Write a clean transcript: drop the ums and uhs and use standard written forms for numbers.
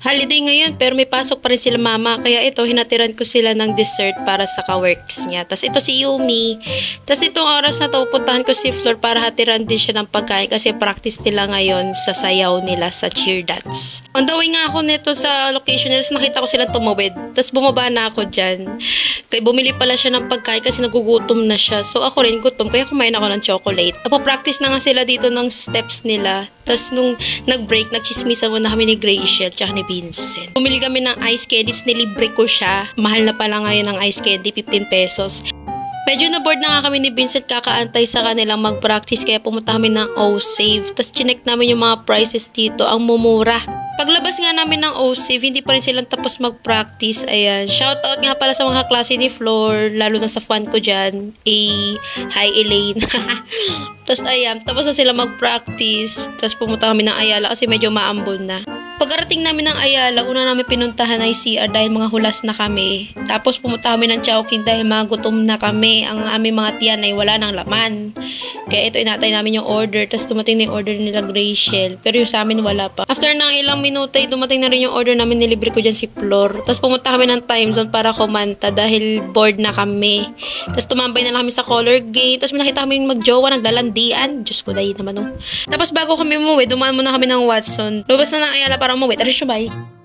Holiday ngayon pero may pasok pa rin sila mama. Kaya ito, hinatiran ko sila ng dessert para sa ka-works niya. Tapos ito si Yumi. Tapos itong oras na to, puntahan ko si Flor para hatiran din siya ng pagkain kasi practice nila ngayon sa sayaw nila sa cheer dance. On the way nga ako nito sa location nila, nakita ko silang tumawid. Tapos bumaba na ako dyan. Kaya bumili pala siya ng pagkain kasi nagugutom na siya. So ako rin gutom kaya kumain ako ng chocolate. Napo-practice na nga sila dito ng steps nila. Tapos nung nag-break, nagchismisan muna kami ni Graciel tsaka ni Vincent. Bumili kami ng ice candies, nilibre ko siya. Mahal na pala ngayon ng ice candy, 15 pesos. Medyo na-board na nga kami ni Vincent kakaantay sa kanilang mag-practice kaya pumunta kami ng O-Save. Tapos chinek namin yung mga prices dito, ang mumura. Paglabas nga namin ng O-Save, hindi pa rin silang tapos mag-practice. Ayan, shoutout nga pala sa mga klase ni Flor, lalo na sa fan ko dyan. Hi Elaine. Tapos ayan, tapos na sila mag-practice. Tapos pumunta kami ng Ayala kasi medyo maambon na. Pagkarating namin ng Ayala, una namin pinuntahan ay CR dahil mga hulas na kami. Tapos pumunta kami ng Chowking dahil mga gutom na kami. Ang aming mga tiyan ay wala ng laman. Kaya ito, inatay namin yung order. Tapos dumating na yung order nila Graciel. Pero yung sa amin wala pa. After ng ilang minuto ay dumating na rin yung order namin. Nilibre ko dyan si Flor. Tapos pumunta kami ng time zone para kumanta dahil bored na kami. Tapos tumambay na lang kami sa color game. Tapos may nakita kami magjowa, naglalandian. Diyos ko, dahil naman oh. Tapos bago kami umuwi, dumaan muna kami ng Watson. Lubas na ng Ayala para umuwi. Tara siya, bye.